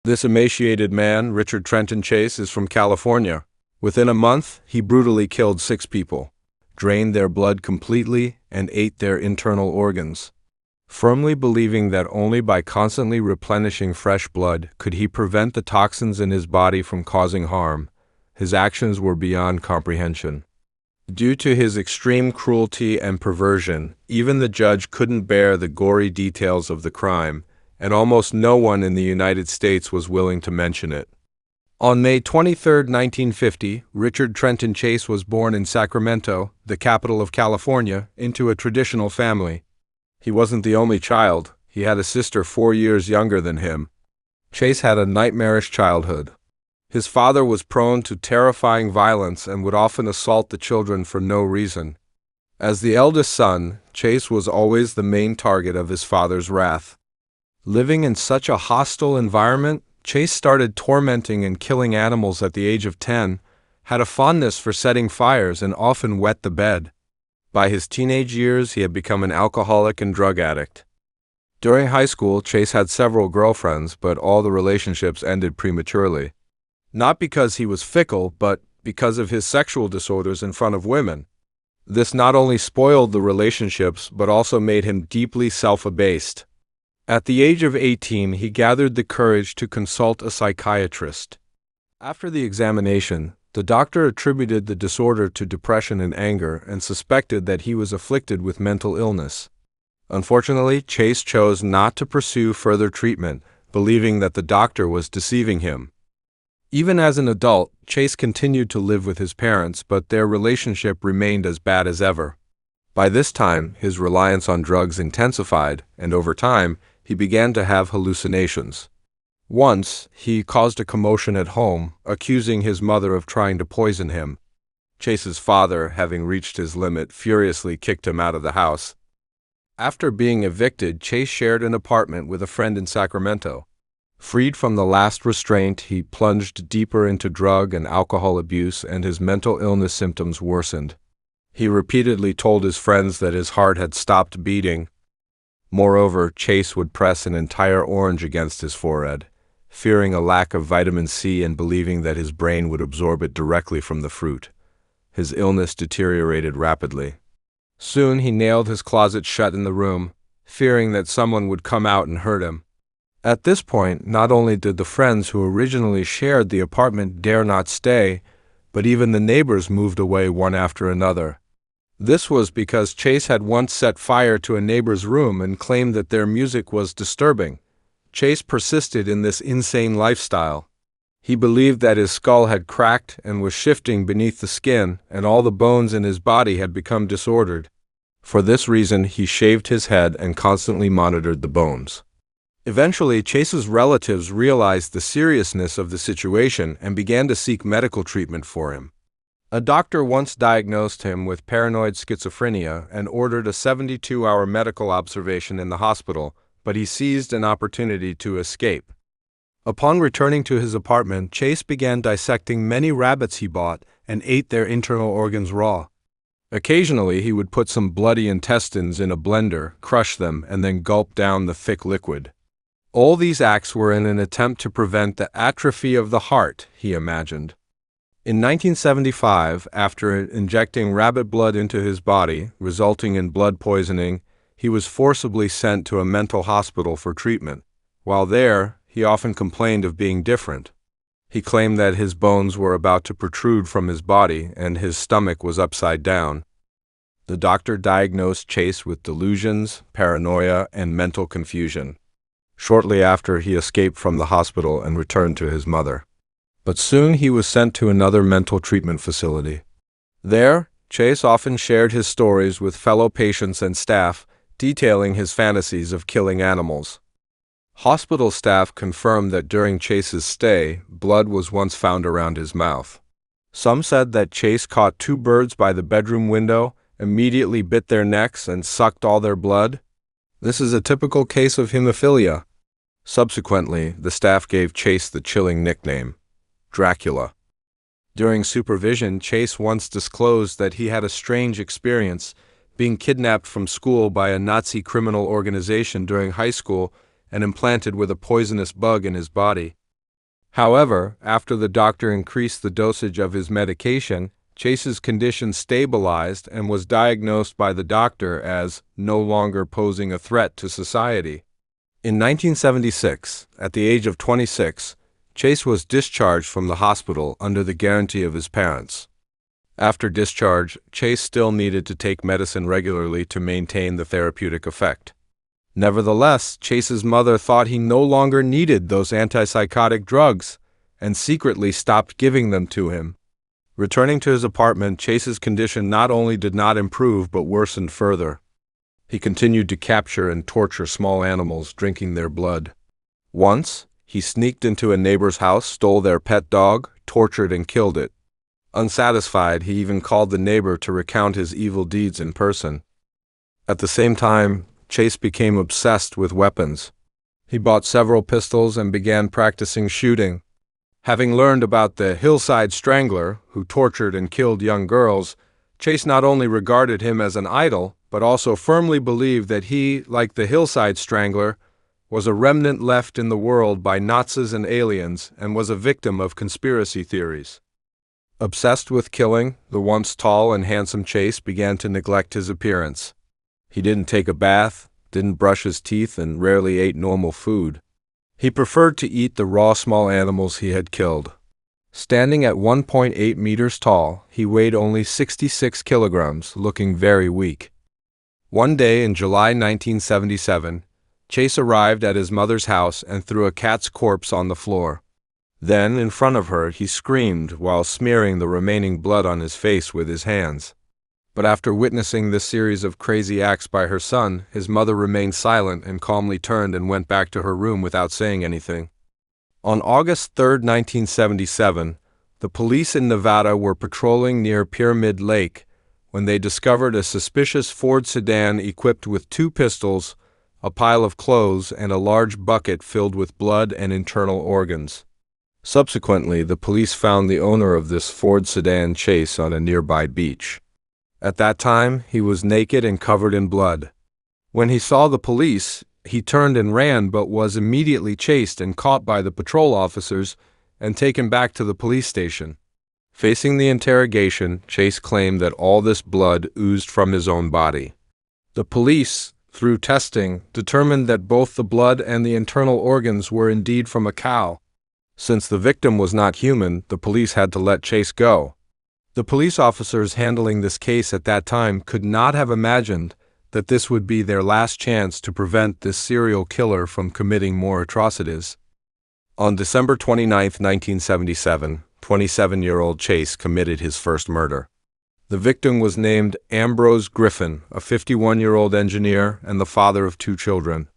This emaciated man, Richard Trenton Chase, is from California. Within a month, he brutally killed 6 people, drained their blood completely, and ate their internal organs. Firmly believing that only by constantly replenishing fresh blood could he prevent the toxins in his body from causing harm, his actions were beyond comprehension. Due to his extreme cruelty and perversion, even the judge couldn't bear the gory details of the crime, and almost no one in the United States was willing to mention it. On May 23, 1950, Richard Trenton Chase was born in Sacramento, the capital of California, into a traditional family. He wasn't the only child. He had a sister 4 years younger than him. Chase had a nightmarish childhood. His father was prone to terrifying violence and would often assault the children for no reason. As the eldest son, Chase was always the main target of his father's wrath. Living in such a hostile environment, Chase started tormenting and killing animals at the age of 10, had a fondness for setting fires, and often wet the bed. By his teenage years, he had become an alcoholic and drug addict. During high school, Chase had several girlfriends, but all the relationships ended prematurely. Not because he was fickle, but because of his sexual disorders in front of women. This not only spoiled the relationships, but also made him deeply self-abased. At the age of 18, he gathered the courage to consult a psychiatrist. After the examination, the doctor attributed the disorder to depression and anger and suspected that he was afflicted with mental illness. Unfortunately, Chase chose not to pursue further treatment, believing that the doctor was deceiving him. Even as an adult, Chase continued to live with his parents, but their relationship remained as bad as ever. By this time, his reliance on drugs intensified, and over time, he began to have hallucinations. Once, he caused a commotion at home, accusing his mother of trying to poison him. Chase's father, having reached his limit, furiously kicked him out of the house. After being evicted, Chase shared an apartment with a friend in Sacramento. Freed from the last restraint, he plunged deeper into drug and alcohol abuse, and his mental illness symptoms worsened. He repeatedly told his friends that his heart had stopped beating. Moreover, Chase would press an entire orange against his forehead, fearing a lack of vitamin C and believing that his brain would absorb it directly from the fruit. His illness deteriorated rapidly. Soon he nailed his closet shut in the room, fearing that someone would come out and hurt him. At this point, not only did the friends who originally shared the apartment dare not stay, but even the neighbors moved away one after another. This was because Chase had once set fire to a neighbor's room and claimed that their music was disturbing. Chase persisted in this insane lifestyle. He believed that his skull had cracked and was shifting beneath the skin, and all the bones in his body had become disordered. For this reason, he shaved his head and constantly monitored the bones. Eventually, Chase's relatives realized the seriousness of the situation and began to seek medical treatment for him. A doctor once diagnosed him with paranoid schizophrenia and ordered a 72-hour medical observation in the hospital, but he seized an opportunity to escape. Upon returning to his apartment, Chase began dissecting many rabbits he bought and ate their internal organs raw. Occasionally, he would put some bloody intestines in a blender, crush them, and then gulp down the thick liquid. All these acts were in an attempt to prevent the atrophy of the heart, he imagined. In 1975, after injecting rabbit blood into his body, resulting in blood poisoning, he was forcibly sent to a mental hospital for treatment. While there, he often complained of being different. He claimed that his bones were about to protrude from his body and his stomach was upside down. The doctor diagnosed Chase with delusions, paranoia, and mental confusion. Shortly after, he escaped from the hospital and returned to his mother. But soon he was sent to another mental treatment facility. There, Chase often shared his stories with fellow patients and staff, detailing his fantasies of killing animals. Hospital staff confirmed that during Chase's stay, blood was once found around his mouth. Some said that Chase caught 2 birds by the bedroom window, immediately bit their necks, and sucked all their blood. This is a typical case of hemophilia. Subsequently, the staff gave Chase the chilling nickname, Dracula. During supervision, Chase once disclosed that he had a strange experience, being kidnapped from school by a Nazi criminal organization during high school and implanted with a poisonous bug in his body. However, after the doctor increased the dosage of his medication, Chase's condition stabilized and was diagnosed by the doctor as no longer posing a threat to society. In 1976, at the age of 26, Chase was discharged from the hospital under the guarantee of his parents. After discharge, Chase still needed to take medicine regularly to maintain the therapeutic effect. Nevertheless, Chase's mother thought he no longer needed those antipsychotic drugs and secretly stopped giving them to him. Returning to his apartment, Chase's condition not only did not improve but worsened further. He continued to capture and torture small animals, drinking their blood. Once, he sneaked into a neighbor's house, stole their pet dog, tortured and killed it. Unsatisfied, he even called the neighbor to recount his evil deeds in person. At the same time, Chase became obsessed with weapons. He bought several pistols and began practicing shooting. Having learned about the hillside strangler, who tortured and killed young girls, Chase not only regarded him as an idol, but also firmly believed that he, like the hillside strangler, was a remnant left in the world by Nazis and aliens and was a victim of conspiracy theories. Obsessed with killing, the once tall and handsome Chase began to neglect his appearance. He didn't take a bath, didn't brush his teeth, and rarely ate normal food. He preferred to eat the raw small animals he had killed. Standing at 1.8 meters tall, he weighed only 66 kilograms, looking very weak. One day in July 1977, Chase arrived at his mother's house and threw a cat's corpse on the floor. Then, in front of her, he screamed while smearing the remaining blood on his face with his hands. But after witnessing this series of crazy acts by her son, his mother remained silent and calmly turned and went back to her room without saying anything. On August 3, 1977, the police in Nevada were patrolling near Pyramid Lake when they discovered a suspicious Ford sedan equipped with 2 pistols, a pile of clothes, and a large bucket filled with blood and internal organs. Subsequently, the police found the owner of this Ford sedan Chase on a nearby beach. At that time, he was naked and covered in blood. When he saw the police, he turned and ran but was immediately chased and caught by the patrol officers and taken back to the police station. Facing the interrogation, Chase claimed that all this blood oozed from his own body. The police, through testing, determined that both the blood and the internal organs were indeed from a cow. Since the victim was not human, the police had to let Chase go. The police officers handling this case at that time could not have imagined that this would be their last chance to prevent this serial killer from committing more atrocities. On December 29, 1977, 27-year-old Chase committed his first murder. The victim was named Ambrose Griffin, a 51-year-old engineer and the father of 2 children.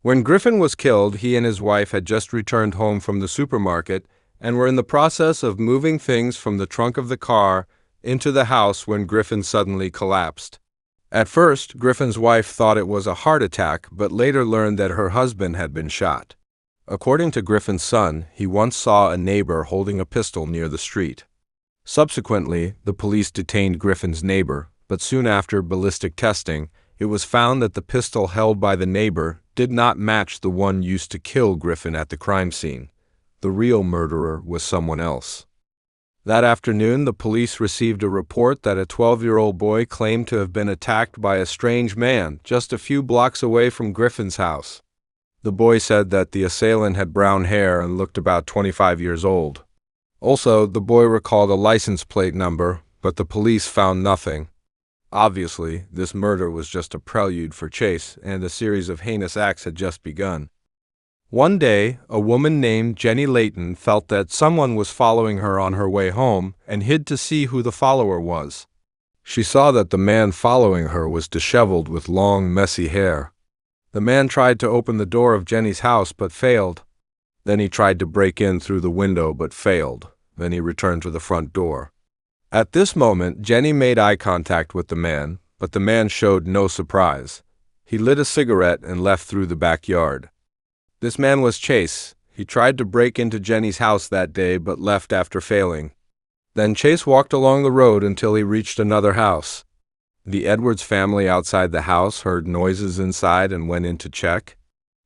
When Griffin was killed, he and his wife had just returned home from the supermarket and were in the process of moving things from the trunk of the car into the house when Griffin suddenly collapsed. At first, Griffin's wife thought it was a heart attack, but later learned that her husband had been shot. According to Griffin's son, he once saw a neighbor holding a pistol near the street. Subsequently, the police detained Griffin's neighbor, but soon after ballistic testing, it was found that the pistol held by the neighbor did not match the one used to kill Griffin at the crime scene. The real murderer was someone else. That afternoon, the police received a report that a 12-year-old boy claimed to have been attacked by a strange man just a few blocks away from Griffin's house. The boy said that the assailant had brown hair and looked about 25 years old. Also, the boy recalled a license plate number, but the police found nothing. Obviously, this murder was just a prelude for Chase, and a series of heinous acts had just begun. One day, a woman named Jenny Layton felt that someone was following her on her way home and hid to see who the follower was. She saw that the man following her was disheveled with long, messy hair. The man tried to open the door of Jenny's house but failed. Then he tried to break in through the window but failed. Then he returned to the front door. At this moment, Jenny made eye contact with the man, but the man showed no surprise. He lit a cigarette and left through the backyard. This man was Chase. He tried to break into Jenny's house that day but left after failing. Then Chase walked along the road until he reached another house. The Edwards family outside the house heard noises inside and went in to check.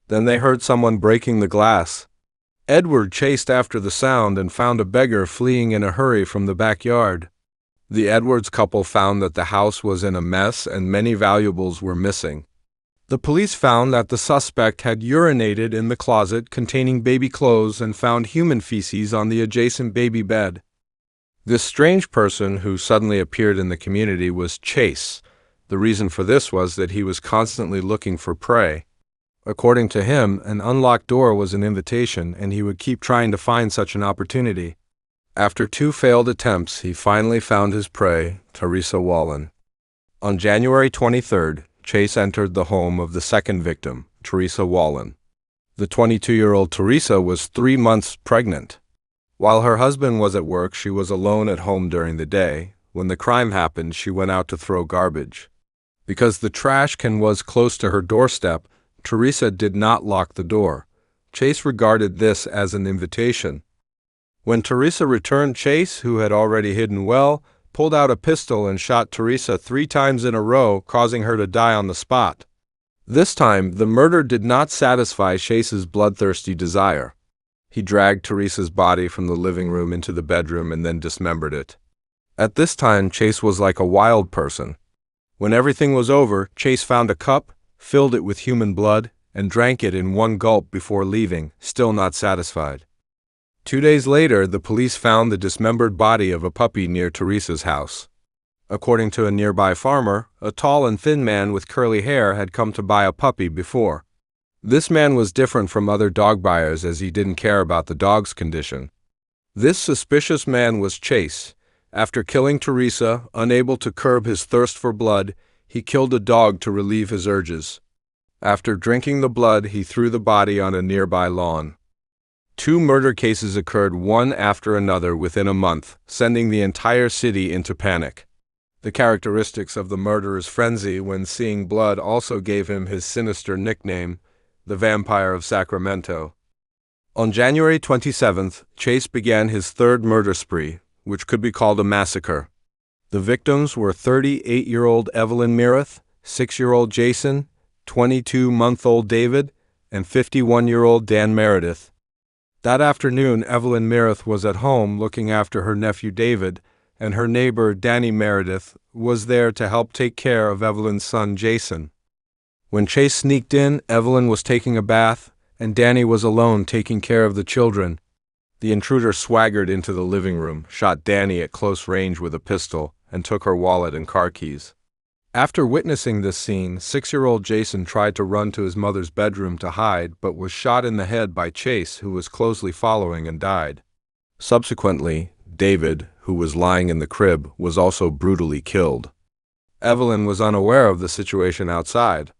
Then they heard someone breaking the glass. Edward chased after the sound and found a beggar fleeing in a hurry from the backyard. The Edwards couple found that the house was in a mess and many valuables were missing. The police found that the suspect had urinated in the closet containing baby clothes and found human feces on the adjacent baby bed. This strange person who suddenly appeared in the community was Chase. The reason for this was that he was constantly looking for prey. According to him, an unlocked door was an invitation, and he would keep trying to find such an opportunity. After 2 failed attempts, he finally found his prey, Teresa Wallen. On January 23rd, Chase entered the home of the second victim, Teresa Wallen. The 22-year-old Teresa was 3 months pregnant. While her husband was at work, she was alone at home during the day. When the crime happened, she went out to throw garbage. Because the trash can was close to her doorstep, Teresa did not lock the door. Chase regarded this as an invitation. When Teresa returned, Chase, who had already hidden well, pulled out a pistol and shot Teresa 3 times in a row, causing her to die on the spot. This time, the murder did not satisfy Chase's bloodthirsty desire. He dragged Teresa's body from the living room into the bedroom and then dismembered it. At this time, Chase was like a wild person. When everything was over, Chase found a cup, filled it with human blood, and drank it in 1 gulp before leaving, still not satisfied. 2 days later, the police found the dismembered body of a puppy near Teresa's house. According to a nearby farmer, a tall and thin man with curly hair had come to buy a puppy before. This man was different from other dog buyers as he didn't care about the dog's condition. This suspicious man was Chase. After killing Teresa, unable to curb his thirst for blood, he killed a dog to relieve his urges. After drinking the blood, he threw the body on a nearby lawn. 2 murder cases occurred one after another within a month, sending the entire city into panic. The characteristics of the murderer's frenzy when seeing blood also gave him his sinister nickname, the Vampire of Sacramento. On January 27th, Chase began his 3rd murder spree, which could be called a massacre. The victims were 38-year-old Evelyn Meredith, 6-year-old Jason, 22-month-old David, and 51-year-old Dan Meredith. That afternoon, Evelyn Meredith was at home looking after her nephew David, and her neighbor Danny Meredith was there to help take care of Evelyn's son Jason. When Chase sneaked in, Evelyn was taking a bath, and Danny was alone taking care of the children. The intruder swaggered into the living room, shot Danny at close range with a pistol, and took her wallet and car keys. After witnessing this scene, 6-year-old Jason tried to run to his mother's bedroom to hide, but was shot in the head by Chase, who was closely following, and died. Subsequently, David, who was lying in the crib, was also brutally killed. Evelyn was unaware of the situation outside.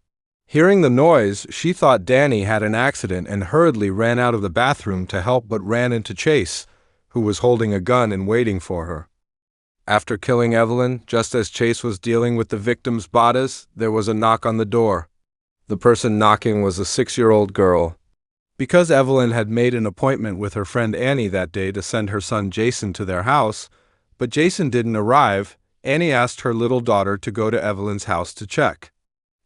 Hearing the noise, she thought Danny had an accident and hurriedly ran out of the bathroom to help, but ran into Chase, who was holding a gun and waiting for her. After killing Evelyn, just as Chase was dealing with the victim's bodies, there was a knock on the door. The person knocking was a 6-year-old girl. Because Evelyn had made an appointment with her friend Annie that day to send her son Jason to their house, but Jason didn't arrive, Annie asked her little daughter to go to Evelyn's house to check.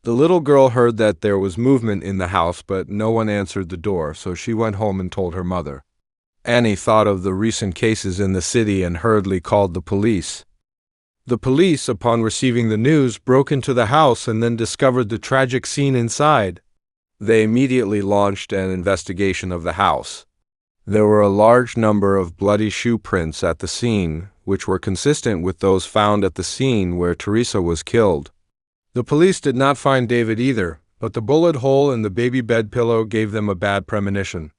The little girl heard that there was movement in the house, but no one answered the door, so she went home and told her mother. Annie thought of the recent cases in the city and hurriedly called the police. The police, upon receiving the news, broke into the house and then discovered the tragic scene inside. They immediately launched an investigation of the house. There were a large number of bloody shoe prints at the scene, which were consistent with those found at the scene where Teresa was killed. The police did not find David either, but the bullet hole in the baby bed pillow gave them a bad premonition.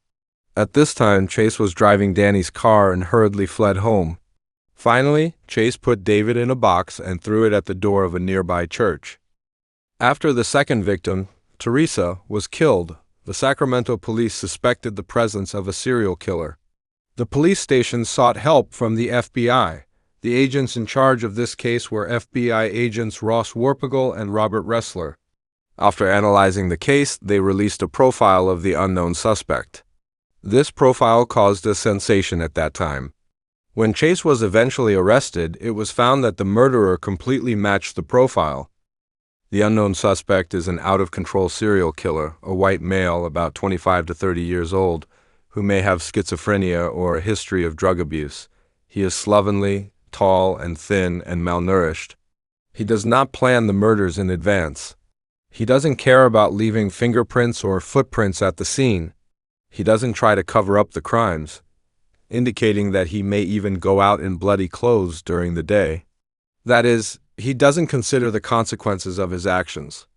At this time, Chase was driving Danny's car and hurriedly fled home. Finally, Chase put David in a box and threw it at the door of a nearby church. After the second victim, Teresa, was killed, the Sacramento police suspected the presence of a serial killer. The police station sought help from the FBI. The agents in charge of this case were FBI agents Ross Warpagel and Robert Ressler. After analyzing the case, they released a profile of the unknown suspect. This profile caused a sensation at that time. When Chase was eventually arrested, it was found that the murderer completely matched the profile. The unknown suspect is an out-of-control serial killer, a white male about 25 to 30 years old, who may have schizophrenia or a history of drug abuse. He is slovenly, tall and thin and malnourished. He does not plan the murders in advance. He doesn't care about leaving fingerprints or footprints at the scene. He doesn't try to cover up the crimes, indicating that he may even go out in bloody clothes during the day. That is, he doesn't consider the consequences of his actions.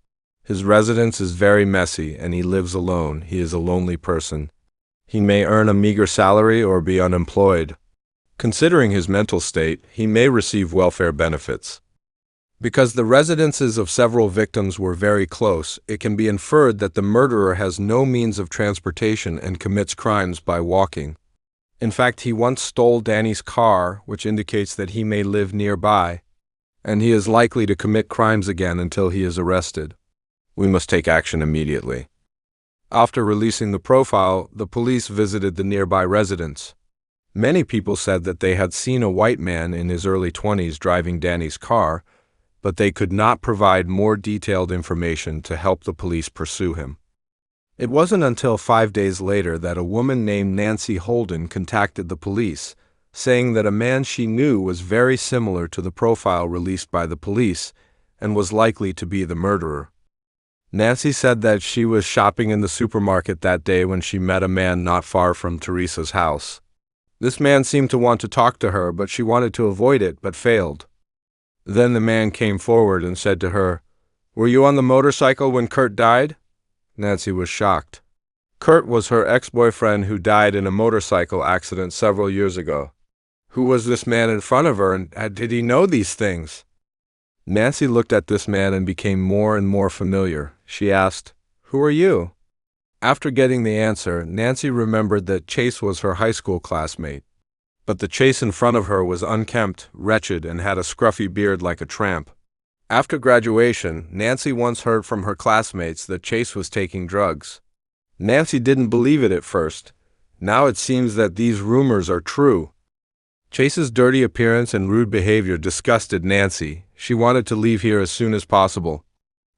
His residence is very messy and he lives alone. He is a lonely person. He may earn a meager salary or be unemployed. Considering his mental state, he may receive welfare benefits. Because the residences of several victims were very close, it can be inferred that the murderer has no means of transportation and commits crimes by walking. In fact, he once stole Danny's car, which indicates that he may live nearby, and he is likely to commit crimes again until he is arrested. We must take action immediately. After releasing the profile, the police visited the nearby residence. Many people said that they had seen a white man in his early 20s driving Danny's car, but they could not provide more detailed information to help the police pursue him. It wasn't until 5 days later that a woman named Nancy Holden contacted the police, saying that a man she knew was very similar to the profile released by the police and was likely to be the murderer. Nancy said that she was shopping in the supermarket that day when she met a man not far from Teresa's house. This man seemed to want to talk to her, but she wanted to avoid it but failed. Then the man came forward and said to her, "Were you on the motorcycle when Kurt died?" Nancy was shocked. Kurt was her ex-boyfriend who died in a motorcycle accident several years ago. Who was this man in front of her, and did he know these things? Nancy looked at this man and became more and more familiar. She asked, "Who are you?" After getting the answer, Nancy remembered that Chase was her high school classmate. But the Chase in front of her was unkempt, wretched, and had a scruffy beard like a tramp. After graduation, Nancy once heard from her classmates that Chase was taking drugs. Nancy didn't believe it at first. Now it seems that these rumors are true. Chase's dirty appearance and rude behavior disgusted Nancy. She wanted to leave here as soon as possible.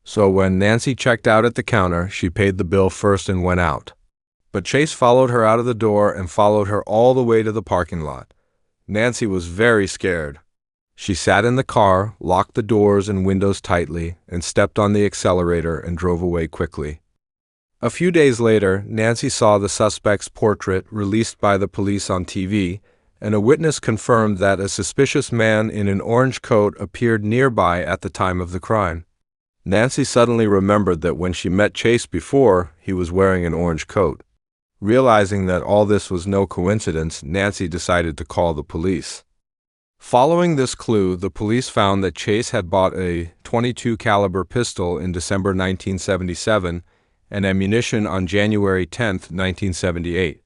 So when Nancy checked out at the counter, she paid the bill first and went out. But Chase followed her out of the door and followed her all the way to the parking lot. Nancy was very scared. She sat in the car, locked the doors and windows tightly, and stepped on the accelerator and drove away quickly. A few days later, Nancy saw the suspect's portrait released by the police on TV, and a witness confirmed that a suspicious man in an orange coat appeared nearby at the time of the crime. Nancy suddenly remembered that when she met Chase before, he was wearing an orange coat. Realizing that all this was no coincidence, Nancy decided to call the police. Following this clue, the police found that Chase had bought a .22 caliber pistol in December 1977 and ammunition on January 10, 1978.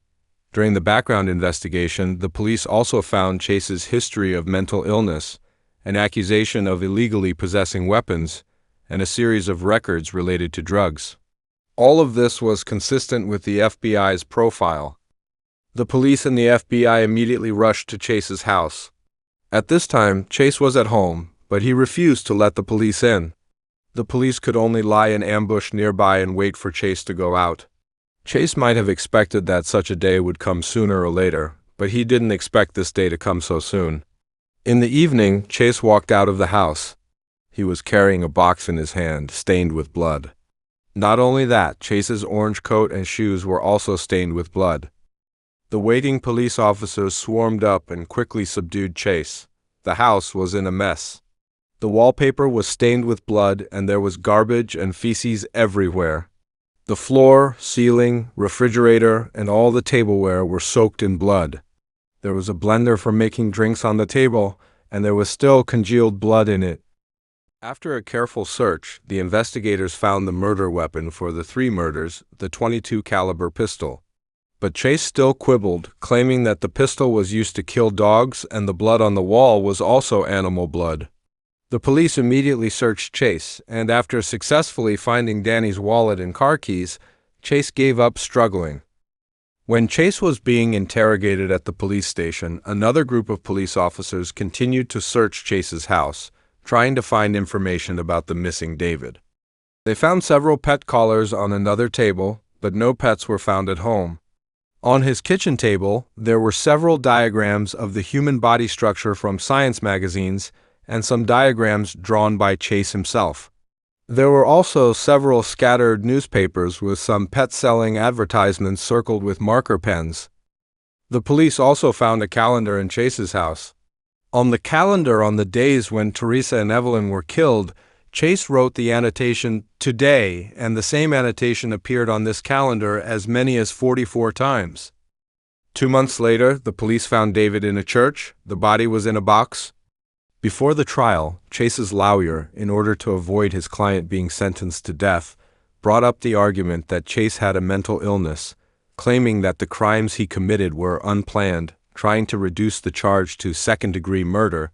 During the background investigation, the police also found Chase's history of mental illness, an accusation of illegally possessing weapons, and a series of records related to drugs. All of this was consistent with the FBI's profile. The police and the FBI immediately rushed to Chase's house. At this time, Chase was at home, but he refused to let the police in. The police could only lie in ambush nearby and wait for Chase to go out. Chase might have expected that such a day would come sooner or later, but he didn't expect this day to come so soon. In the evening, Chase walked out of the house. He was carrying a box in his hand, stained with blood. Not only that, Chase's orange coat and shoes were also stained with blood. The waiting police officers swarmed up and quickly subdued Chase. The house was in a mess. The wallpaper was stained with blood, and there was garbage and feces everywhere. The floor, ceiling, refrigerator, and all the tableware were soaked in blood. There was a blender for making drinks on the table, and there was still congealed blood in it. After a careful search, the investigators found the murder weapon for the 3 murders, the .22 caliber pistol. But Chase still quibbled, claiming that the pistol was used to kill dogs and the blood on the wall was also animal blood. The police immediately searched Chase, and after successfully finding Danny's wallet and car keys, Chase gave up struggling. When Chase was being interrogated at the police station, another group of police officers continued to search Chase's house, trying to find information about the missing David. They found several pet collars on another table, but no pets were found at home. On his kitchen table, there were several diagrams of the human body structure from science magazines and some diagrams drawn by Chase himself. There were also several scattered newspapers with some pet-selling advertisements circled with marker pens. The police also found a calendar in Chase's house. On the calendar on the days when Teresa and Evelyn were killed, Chase wrote the annotation "Today," and the same annotation appeared on this calendar as many as 44 times. 2 months later, the police found David in a church. The body was in a box. Before the trial, Chase's lawyer, in order to avoid his client being sentenced to death, brought up the argument that Chase had a mental illness, claiming that the crimes he committed were unplanned, trying to reduce the charge to second-degree murder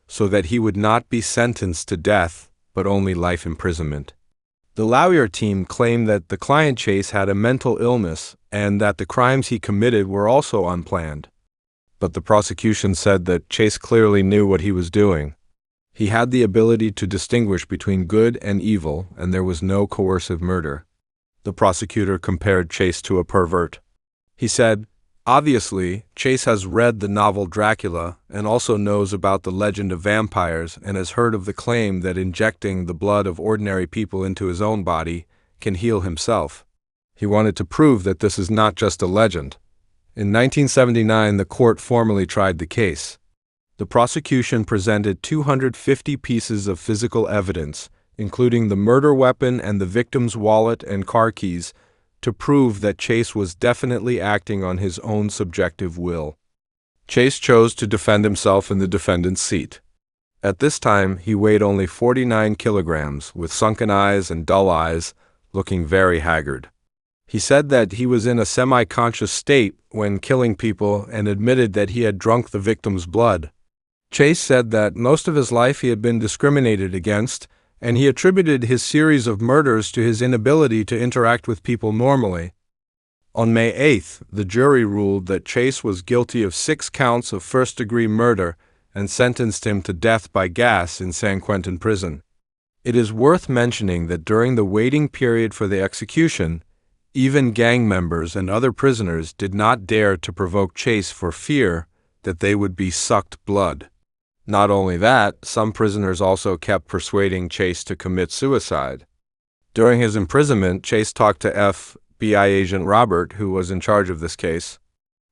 so that he would not be sentenced to death, but only life imprisonment. The lawyer team claimed that the client Chase had a mental illness and that the crimes he committed were also unplanned. But the prosecution said that Chase clearly knew what he was doing. He had the ability to distinguish between good and evil, and there was no coercive murder. The prosecutor compared Chase to a pervert. He said, "Obviously, Chase has read the novel Dracula and also knows about the legend of vampires and has heard of the claim that injecting the blood of ordinary people into his own body can heal himself. He wanted to prove that this is not just a legend." In 1979, the court formally tried the case. The prosecution presented 250 pieces of physical evidence, including the murder weapon and the victim's wallet and car keys, to prove that Chase was definitely acting on his own subjective will. Chase chose to defend himself in the defendant's seat. At this time, he weighed only 49 kilograms, with sunken eyes and dull eyes, looking very haggard. He said that he was in a semi-conscious state when killing people and admitted that he had drunk the victim's blood. Chase said that most of his life he had been discriminated against, and he attributed his series of murders to his inability to interact with people normally. On May 8th, the jury ruled that Chase was guilty of 6 counts of first-degree murder and sentenced him to death by gas in San Quentin prison. It is worth mentioning that during the waiting period for the execution, even gang members and other prisoners did not dare to provoke Chase for fear that they would be sucked blood. Not only that, some prisoners also kept persuading Chase to commit suicide. During his imprisonment, Chase talked to FBI agent Robert, who was in charge of this case.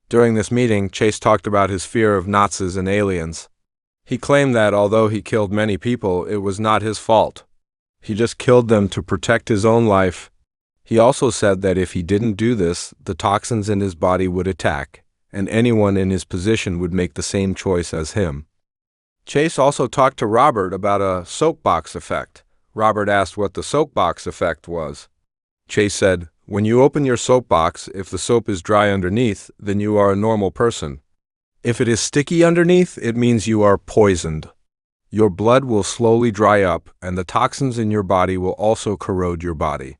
During this meeting, Chase talked about his fear of Nazis and aliens. He claimed that although he killed many people, it was not his fault. He just killed them to protect his own life. He also said that if he didn't do this, the toxins in his body would attack, and anyone in his position would make the same choice as him. Chase also talked to Robert about a soapbox effect. Robert asked what the soapbox effect was. Chase said, "When you open your soapbox, if the soap is dry underneath, then you are a normal person. If it is sticky underneath, it means you are poisoned. Your blood will slowly dry up, and the toxins in your body will also corrode your body."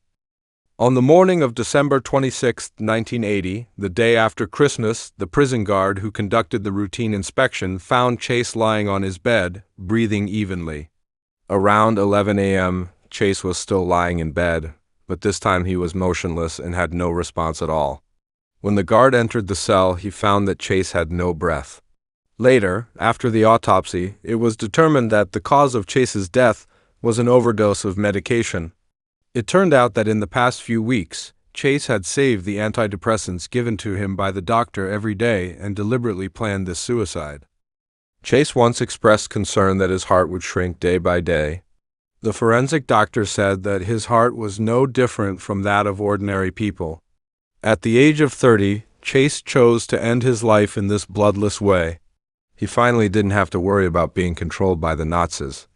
On the morning of December 26, 1980, the day after Christmas, the prison guard who conducted the routine inspection found Chase lying on his bed, breathing evenly. Around 11 a.m., Chase was still lying in bed, but this time he was motionless and had no response at all. When the guard entered the cell, he found that Chase had no breath. Later, after the autopsy, it was determined that the cause of Chase's death was an overdose of medication. It turned out that in the past few weeks, Chase had saved the antidepressants given to him by the doctor every day and deliberately planned this suicide. Chase once expressed concern that his heart would shrink day by day. The forensic doctor said that his heart was no different from that of ordinary people. At the age of 30, Chase chose to end his life in this bloodless way. He finally didn't have to worry about being controlled by the Nazis.